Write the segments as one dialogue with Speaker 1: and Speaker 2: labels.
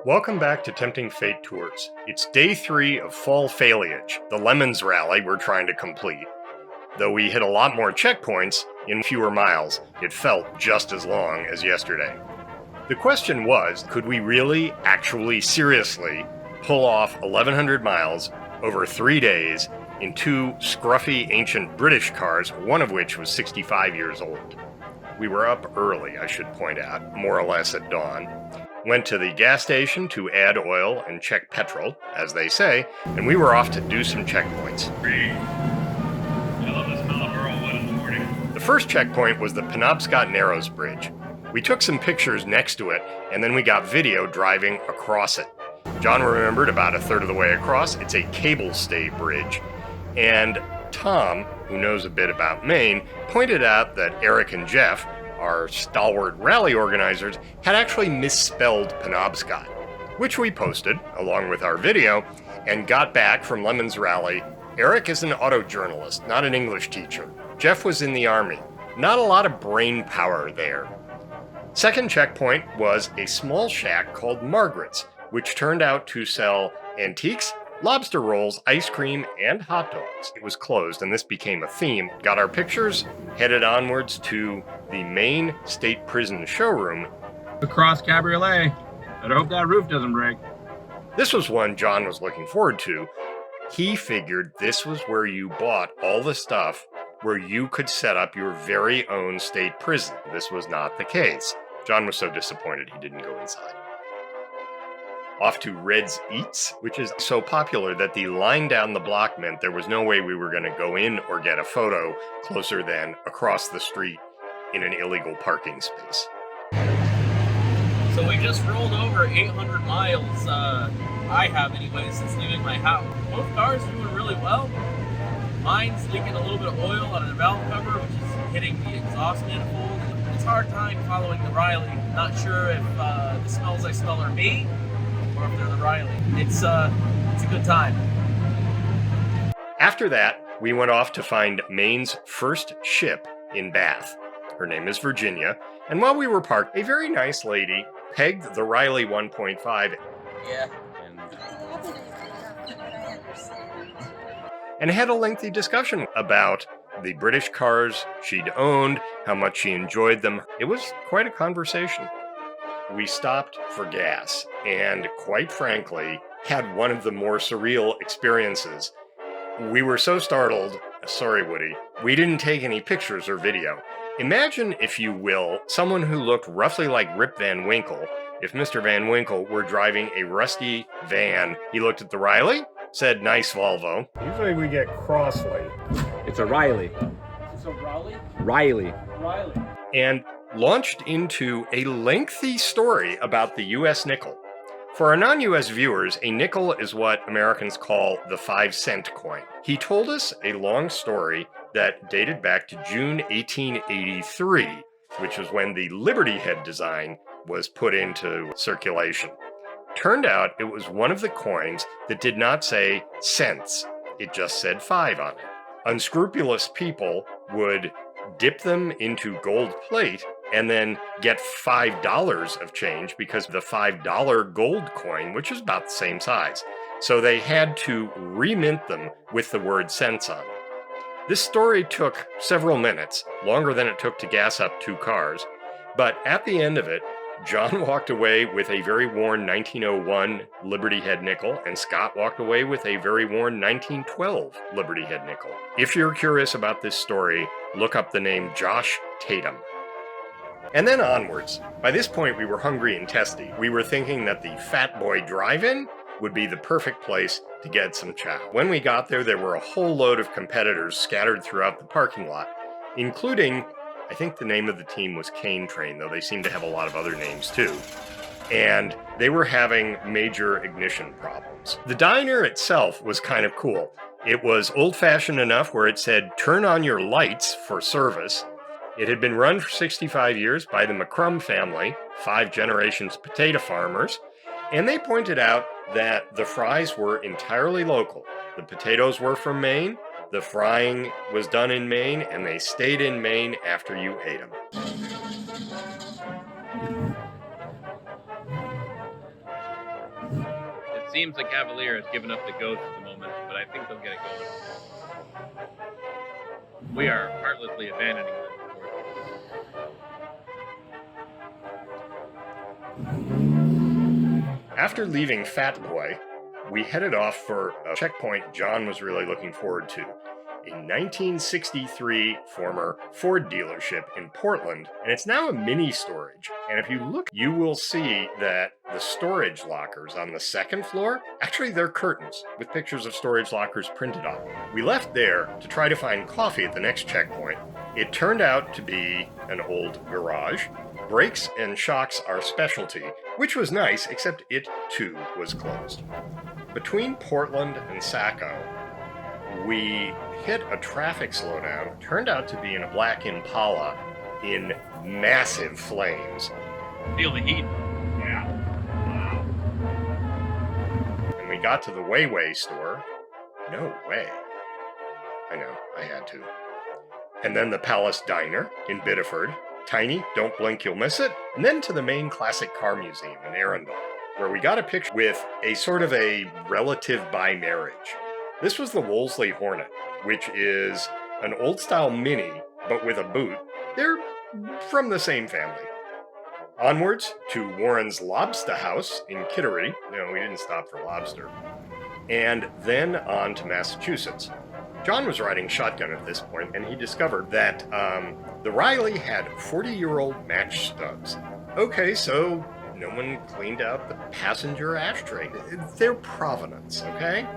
Speaker 1: Welcome back to Tempting Fate Tours. It's day 3 of Fall Fail-iage, the Lemons rally we're trying to complete. Though we hit a lot more checkpoints in fewer miles, it felt just as long as yesterday. The question was, could we really, actually, seriously pull off 1,100 miles over 3 days in 2 scruffy ancient British cars, one of which was 65 years old? We were up early, I should point out, more or less at dawn. Went to the gas station to add oil and check petrol, as they say, and we were off to do some checkpoints.
Speaker 2: I love the smell of Earlwood in the morning.
Speaker 1: The first checkpoint was the Penobscot Narrows Bridge. We took some pictures next to it, and then we got video driving across it. John remembered about a third of the way across, it's a cable stay bridge. And Tom, who knows a bit about Maine, pointed out that Eric and Jeff, our stalwart rally organizers, had actually misspelled Penobscot, which we posted along with our video and got back from Lemon's rally. Eric is an auto journalist, not an English teacher. Jeff was in the army. Not a lot of brain power there. Second checkpoint was a small shack called Margaret's, which turned out to sell antiques, lobster rolls, ice cream, and hot dogs. It was closed, and this became a theme. Got our pictures, headed onwards to the Maine State Prison showroom.
Speaker 2: Across Cabriolet. I hope that roof doesn't break.
Speaker 1: This was one John was looking forward to. He figured this was where you bought all the stuff where you could set up your very own state prison. This was not the case. John was so disappointed he didn't go inside. Off to Red's Eats, which is so popular that the line down the block meant there was no way we were going to go in or get a photo closer than across the street in an illegal parking space.
Speaker 3: So we just rolled over 800 miles, I have anyway, since leaving my house. Both cars are doing really well. Mine's leaking a little bit of oil on the valve cover, which is hitting the exhaust manifold. It's a hard time following the Riley. Not sure if the smells I smell are me, or if they're the Riley. It's a good time.
Speaker 1: After that, we went off to find Maine's first ship in Bath. Her name is Virginia, and while we were parked, a very nice lady pegged the Riley 1.5
Speaker 3: Yeah.
Speaker 1: and had a lengthy discussion about the British cars she'd owned, how much she enjoyed them. It was quite a conversation. We stopped for gas and, quite frankly, had one of the more surreal experiences. We were so startled, sorry Woody, we didn't take any pictures or video. Imagine, if you will, someone who looked roughly like Rip Van Winkle. If Mr. Van Winkle were driving a rusty van, he looked at the Riley, said, "Nice Volvo." Usually we get Crossley.
Speaker 4: It's a Riley.
Speaker 3: It's a Riley?
Speaker 4: Riley.
Speaker 3: Riley.
Speaker 1: And launched into a lengthy story about the U.S. nickel. For our non-U.S. viewers, a nickel is what Americans call the 5-cent coin. He told us a long story that dated back to June 1883, which was when the Liberty Head design was put into circulation. Turned out it was one of the coins that did not say cents, it just said 5 on it. Unscrupulous people would dip them into gold plate and then get $5 of change because of the $5 gold coin, which is about the same size. So they had to remint them with the word cents on them. This story took several minutes, longer than it took to gas up 2 cars, but at the end of it, John walked away with a very worn 1901 Liberty Head nickel, and Scott walked away with a very worn 1912 Liberty Head nickel. If you're curious about this story, look up the name Josh Tatum. And then onwards. By this point, we were hungry and testy. We were thinking that the Fat Boy Drive-In would be the perfect place to get some chow. When we got there, there were a whole load of competitors scattered throughout the parking lot, including, I think the name of the team was Cane Train, though they seem to have a lot of other names too. And they were having major ignition problems. The diner itself was kind of cool. It was old-fashioned enough where it said, "Turn on your lights for service." It had been run for 65 years by the McCrum family, 5 generations potato farmers, and they pointed out that the fries were entirely local. The potatoes were from Maine, the frying was done in Maine, and they stayed in Maine after you ate them.
Speaker 3: Seems like Cavalier has given up the ghost at the moment, but I think they'll get it going. We are heartlessly abandoning them.
Speaker 1: After leaving Fat Boy, we headed off for a checkpoint John was really looking forward to. A 1963 former Ford dealership in Portland, and it's now a mini storage. And if you look, you will see that the storage lockers on the second floor, actually they're curtains with pictures of storage lockers printed on them. We left there to try to find coffee at the next checkpoint. It turned out to be an old garage. Brakes and shocks are specialty, which was nice, except it too was closed. Between Portland and Saco, we hit a traffic slowdown. Turned out to be in a black Impala in massive flames.
Speaker 3: Feel the heat.
Speaker 2: Yeah. Wow.
Speaker 1: And we got to the Way store. No way. I know, I had to. And then the Palace Diner in Biddeford. Tiny, don't blink, you'll miss it. And then to the Maine Classic Car Museum in Arundel, where we got a picture with a sort of a relative by marriage. This was the Wolseley Hornet, which is an old-style Mini, but with a boot. They're from the same family. Onwards to Warren's Lobster House in Kittery. No, we didn't stop for lobster. And then on to Massachusetts. John was riding shotgun at this point, and he discovered that the Riley had 40-year-old match stubs. Okay, so no one cleaned out the passenger ashtray. Their provenance, okay?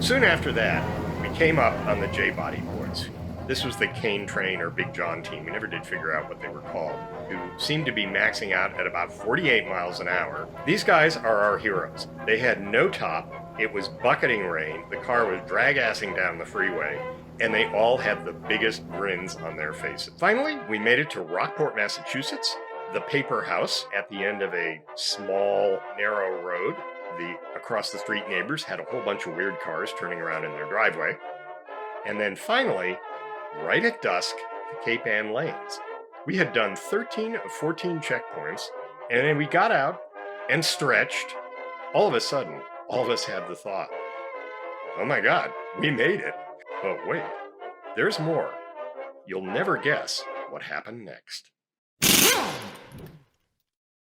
Speaker 1: Soon after that, we came up on the J-Body boys. This was the Cane Train or Big John team. We never did figure out what they were called, who seemed to be maxing out at about 48 miles an hour. These guys are our heroes. They had no top. It was bucketing rain. The car was drag-assing down the freeway, and they all had the biggest grins on their faces. Finally, we made it to Rockport, Massachusetts, the Paper House at the end of a small, narrow road. The across-the-street neighbors had a whole bunch of weird cars turning around in their driveway. And then finally, right at dusk, the Cape Ann Lanes. We had done 13 of 14 checkpoints, and then we got out and stretched. All of a sudden, all of us had the thought, oh my God, we made it. But wait, there's more. You'll never guess what happened next.